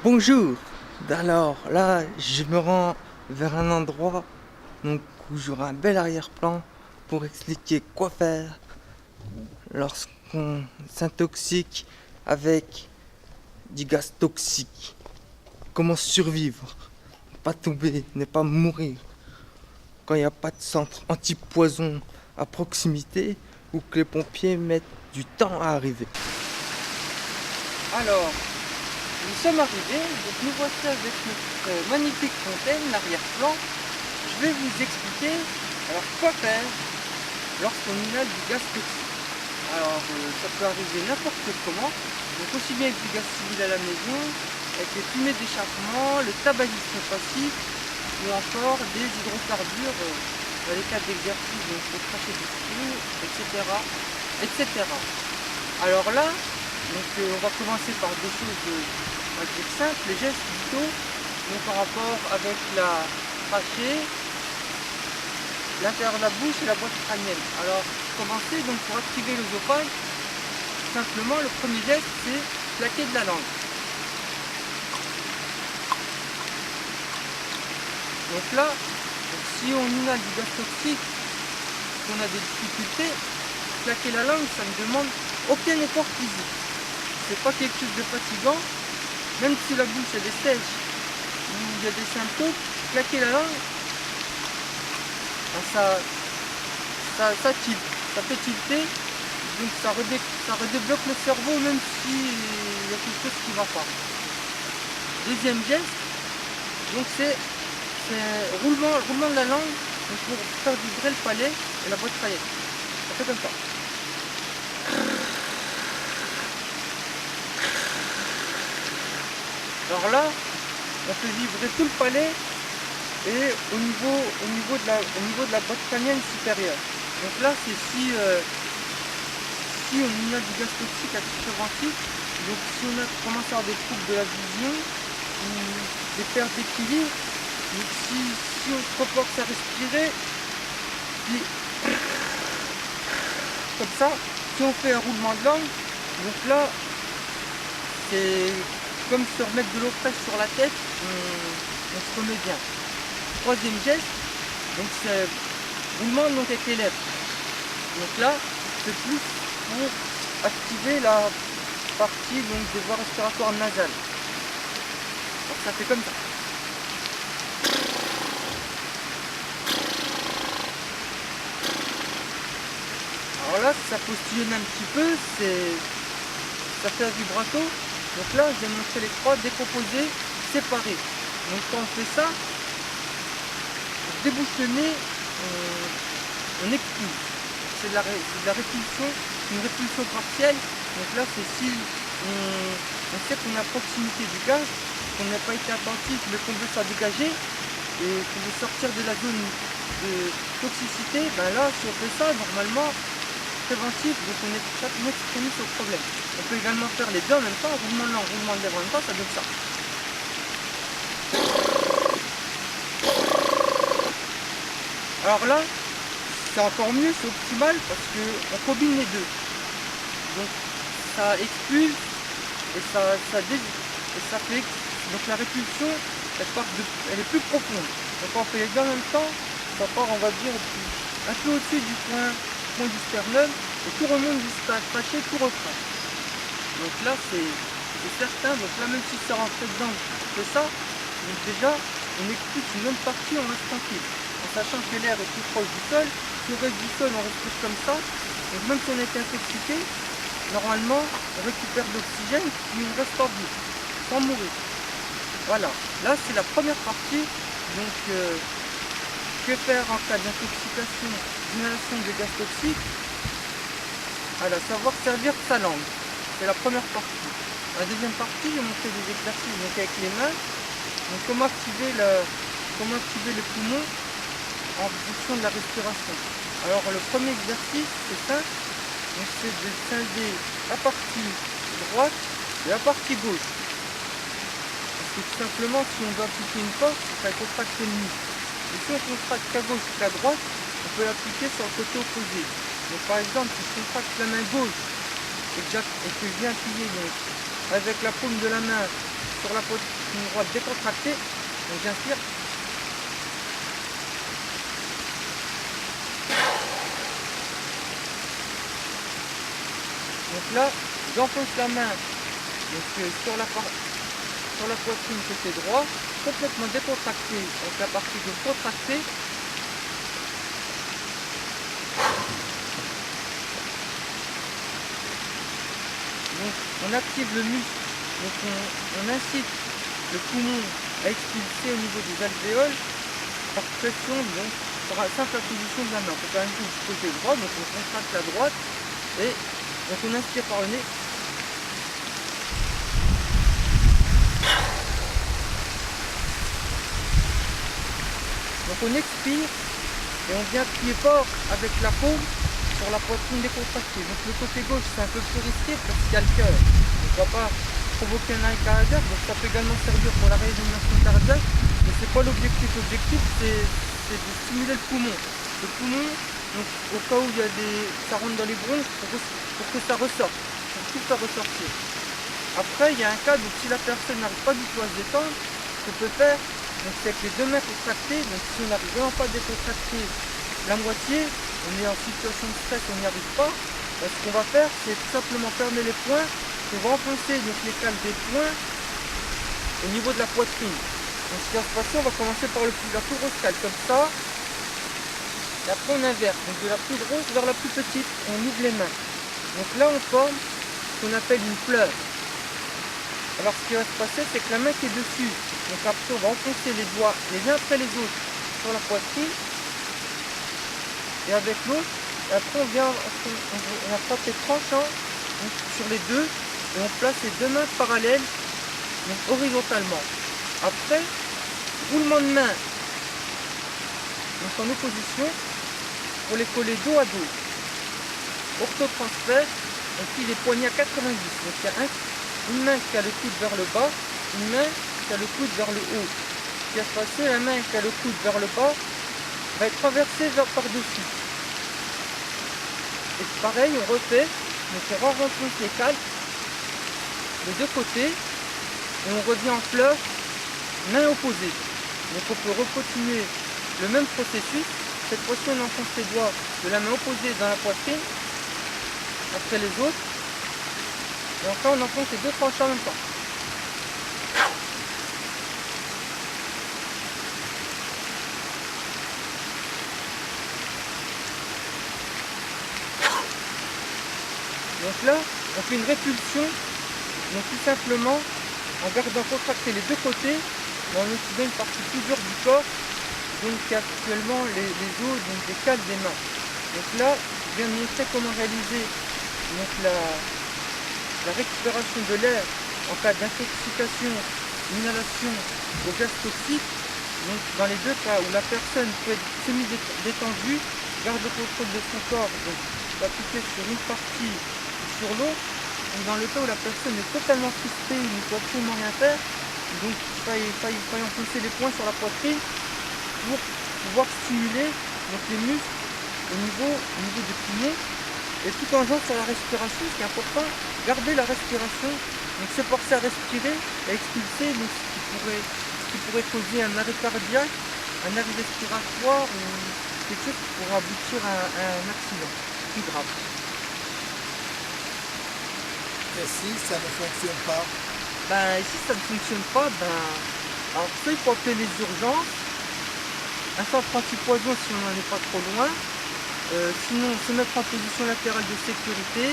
Bonjour. Alors là, je me rends vers un endroit donc, où j'aurai un bel arrière-plan pour expliquer quoi faire lorsqu'on s'intoxique avec du gaz toxique. Comment survivre, ne pas tomber, ne pas mourir quand il n'y a pas de centre anti-poison à proximité ou que les pompiers mettent du temps à arriver. Alors, nous sommes arrivés, donc nous voici avec notre magnifique fontaine, l'arrière-plan. Je vais vous expliquer alors quoi faire lorsqu'on inhale du gaz toxique. Alors ça peut arriver n'importe comment, donc aussi bien avec du gaz civil à la maison, avec les fumées d'échappement, le tabagisme passif ou encore des hydrocarbures dans les cas d'exercice, donc le crachet du feu, etc. etc. Alors là, on va commencer par des choses on va dire simples, les gestes vitaux, donc par rapport avec la trachée, l'intérieur de la bouche et la boîte crânienne. Alors, pour commencer, donc pour activer l'œsophage, simplement le premier geste c'est claquer de la langue. Donc là, si on inhale du gaz toxique, qu'on a des difficultés, claquer la langue, ça ne demande aucun effort physique. C'est pas quelque chose de fatigant, même si la bouche elle est sèche ou il y a des symptômes, claquer la langue, ça tilte, ça fait tilter, donc ça redébloque le cerveau même s'il y a quelque chose qui ne va pas. Deuxième geste, donc c'est roulement de la langue pour faire vibrer le palais et la boîte crânienne. Ça fait comme ça. Alors là, on fait vibrer tout le palais et au niveau de la boîte crânienne supérieure. Donc là, c'est si on a du gaz toxique à titre préventif, donc si on commence à avoir des troubles de la vision ou des pertes d'équilibre, donc si on se reporte à respirer, puis comme ça, si on fait un roulement de langue, donc là, c'est comme se remettre de l'eau fraîche sur la tête, on se remet bien. Troisième geste, donc c'est roulement donc avec les lèvres. Donc là, c'est plus pour activer la partie donc, des voies respiratoires nasales. Donc ça fait comme ça. Alors là, ça postillonne un petit peu, ça fait un vibrato. Donc là, je vais montrer les trois décomposés, séparés. Donc quand on fait ça, on débouche le nez, on expulse. C'est de la répulsion, une répulsion partielle. Donc là, c'est si on sait qu'on est à proximité du gaz, qu'on n'a pas été attentif, mais qu'on veut s'en dégager et qu'on veut sortir de la zone de toxicité, ben là, si on fait ça, normalement, préventif, donc on est chaque extrémiste au problème. On peut également faire les deux en même temps, roulement de langue, roulement de lèvres en même temps, ça donne ça. Alors là, c'est encore mieux, c'est optimal parce qu'on combine les deux. Donc ça expulse et ça fait donc la répulsion elle est plus profonde. Donc quand on fait les deux en même temps, ça part on va dire un peu au-dessus du point du sternum et tout remonte jusqu'à trachée, tout reprend. Donc là c'est certain, donc là même si ça rentre dedans, c'est ça, donc déjà on expulse une bonne partie, on reste tranquille. En sachant que l'air est plus proche du sol, si on reste du sol on respire comme ça, donc même si on est intoxiqué, normalement on récupère de l'oxygène puis on reste en vie, sans mourir. Voilà, là c'est la première partie, donc que faire en cas d'intoxication, d'inhalation de gaz toxique? Voilà, savoir servir sa langue, c'est la première partie. La deuxième partie, je vais montrer des exercices donc avec les mains, donc comment activer les poumons en fonction de la respiration. Alors le premier exercice, c'est ça, donc c'est de scinder la partie droite et la partie gauche. Parce que tout simplement, si on doit appliquer une force, ça va contracter le muscle. Et si on contracte qu'à gauche et qu'à droite, on peut l'appliquer sur le côté opposé. Donc par exemple, si je contracte la main gauche et que je viens appuyer donc, avec la paume de la main sur la poitrine droite décontractée. Donc j'inspire. Donc là, j'enfonce la main sur la poitrine côté droit, complètement décontractée, donc la partie gauche contractée. Donc on active le muscle, donc on incite le poumon à expulser au niveau des alvéoles par pression, donc par la simple acquisition de la main. On peut faire une chose du côté droit, donc on contracte la droite et donc on inspire par le nez. Donc on expire et on vient appuyer fort avec la paume sur la poitrine décontractée. Donc le côté gauche c'est un peu plus risqué parce qu'il y a le cœur. On ne va pas provoquer un arrêt cardiaque, donc ça peut également servir pour la réanimation cardiaque, mais c'est pas l'objectif. L'objectif c'est de stimuler le poumon. Le poumon, donc au cas où ça rentre dans les bronches pour que ça ressorte, pour tout faire ressortir. Après il y a un cas où si la personne n'arrive pas du tout à se détendre, ce qu'on peut faire, c'est avec les deux mains contractées. Donc si on n'arrive vraiment pas à décontracter la moitié, on est en situation de stress, on n'y arrive pas. Ce qu'on va faire, c'est tout simplement fermer les poings. On va enfoncer donc les cales des poings au niveau de la poitrine. Donc ce qui va se passer, on va commencer par la plus grosse cale, comme ça. Et après on inverse, donc de la plus grosse vers la plus petite, on ouvre les mains. Donc là on forme ce qu'on appelle une fleur. Alors ce qui va se passer, c'est que la main qui est dessus, donc après on va enfoncer les doigts les uns après les autres sur la poitrine. Et avec l'autre, après on va frapper tranchant sur les deux et on place les deux mains parallèles, donc horizontalement. Après, roulement de main, donc en opposition, pour les coller dos à dos. Orthotransfert, on plie les poignets à 90. Donc il y a une main qui a le coude vers le bas, une main qui a le coude vers le haut. Ce qui va se passer, la main qui a le coude vers le bas va être renversée par-dessus. Et pareil, on refait, donc on renfonce les cales des deux côtés et on revient en fleur, main opposée. Donc on peut recontinuer le même processus. Cette fois-ci on enfonce les doigts de la main opposée dans la poitrine, après les autres, et enfin on enfonce les deux tranchants en même temps. Donc là, on fait une répulsion, donc tout simplement en gardant contracté les deux côtés, mais en utilisant une partie plus dure du corps, donc qui est actuellement les os, donc des cales des mains. Donc là, je viens de montrer comment réaliser donc la récupération de l'air en cas d'intoxication, inhalation au gaz toxique. Donc dans les deux cas où la personne peut être semi-détendue, garde le contrôle de son corps, donc va appliquer sur une partie ou sur l'autre, ou dans le cas où la personne est totalement crispée, il ne peut absolument rien faire, donc il faille enfoncer les poings sur la poitrine pour pouvoir stimuler donc, les muscles au niveau des poumons, et tout en jouant sur la respiration. Ce qui est important, garder la respiration, donc se forcer à respirer et expulser donc, ce qui pourrait causer un arrêt cardiaque, un arrêt respiratoire ou quelque chose qui pourrait aboutir à un accident plus grave. Et si ça ne fonctionne pas? Si ça ne fonctionne pas, alors ça il faut appeler les urgences, un centre antipoison si on n'en est pas trop loin, sinon se mettre en position latérale de sécurité,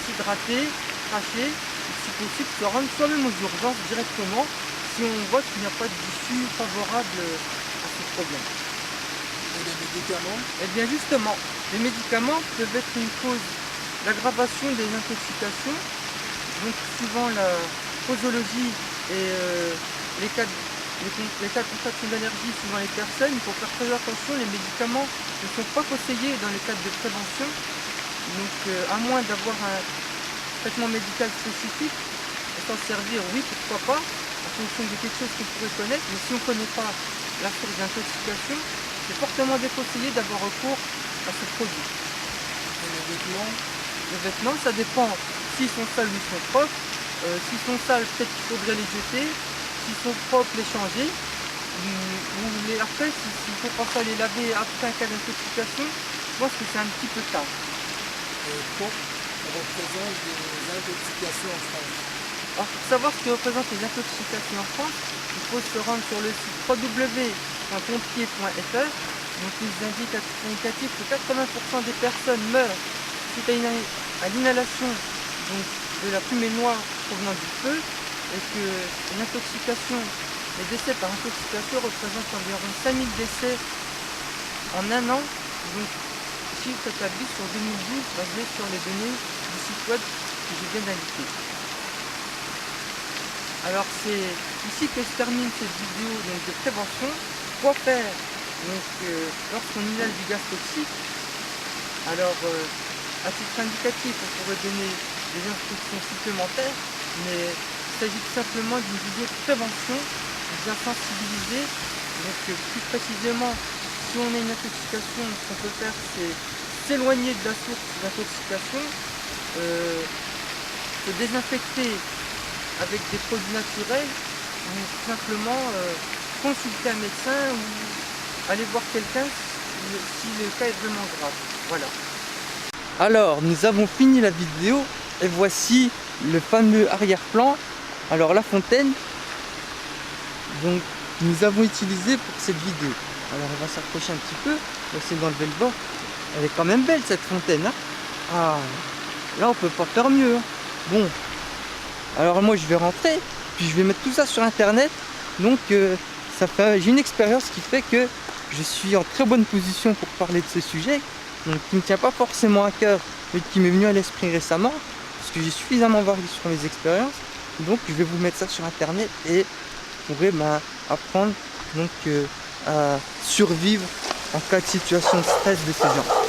s'hydrater, cracher, et si possible se rendre soi-même aux urgences directement si on voit qu'il n'y a pas d'issue favorable à ce problème. Et les médicaments? Et bien justement, les médicaments peuvent être une cause d'aggravation des intoxications, donc suivant la posologie et les cas de contraction d'allergie suivant les personnes, il faut faire très attention. Les médicaments ne sont pas conseillés dans les cadres de prévention, donc à moins d'avoir un traitement médical spécifique, s'en servir, oui, pourquoi pas, en fonction de quelque chose qu'on pourrait connaître, mais si on ne connaît pas la source d'intoxication, c'est fortement déconseillé d'avoir recours à ce produit. Et les vêtements? Les vêtements, ça dépend s'ils sont sales ou ils sont propres. S'ils sont sales, peut-être qu'il faudrait les jeter. S'ils sont propres, les changer. Après, s'il faut penser à les laver après un cas d'intoxication, je pense que c'est un petit peu tard. Et quoi représente des intoxications en France? Alors, pour savoir ce que représentent les intoxications en France, il faut se rendre sur le site www.pompier.fr. Donc, les indicateurs indicatifs que 80% des personnes meurent suite à l'inhalation de la fumée noire provenant du feu, et que les décès par intoxication représentent environ 5000 décès en un an. Donc, chiffre établi sur 2012 basé sur les données du site web que je viens d'indiquer. Alors c'est ici que se termine cette vidéo de prévention. Quoi faire lorsqu'on inhale du gaz toxique? Alors à titre indicatif, on pourrait donner des instructions supplémentaires, mais il s'agit tout simplement d'une vidéo de prévention, bien sensibiliser. Donc plus précisément, si on a une intoxication, ce qu'on peut faire, c'est s'éloigner de la source d'intoxication, se désinfecter avec des produits naturels, ou tout simplement consulter un médecin ou aller voir quelqu'un si le cas est vraiment grave. Voilà. Alors, nous avons fini la vidéo et voici le fameux arrière-plan. Alors, la fontaine, donc, nous avons utilisé pour cette vidéo. Alors, on va s'approcher un petit peu. On va essayer d'enlever le bord. Elle est quand même belle cette fontaine. Hein, ah, là, on peut pas faire mieux. Hein. Bon. Alors moi je vais rentrer, puis je vais mettre tout ça sur internet. Donc j'ai une expérience qui fait que je suis en très bonne position pour parler de ce sujet. Donc qui ne tient pas forcément à cœur, mais qui m'est venu à l'esprit récemment. Parce que j'ai suffisamment varié sur mes expériences. Donc je vais vous mettre ça sur internet et vous pourrez apprendre à survivre en cas de situation de stress de ce genre.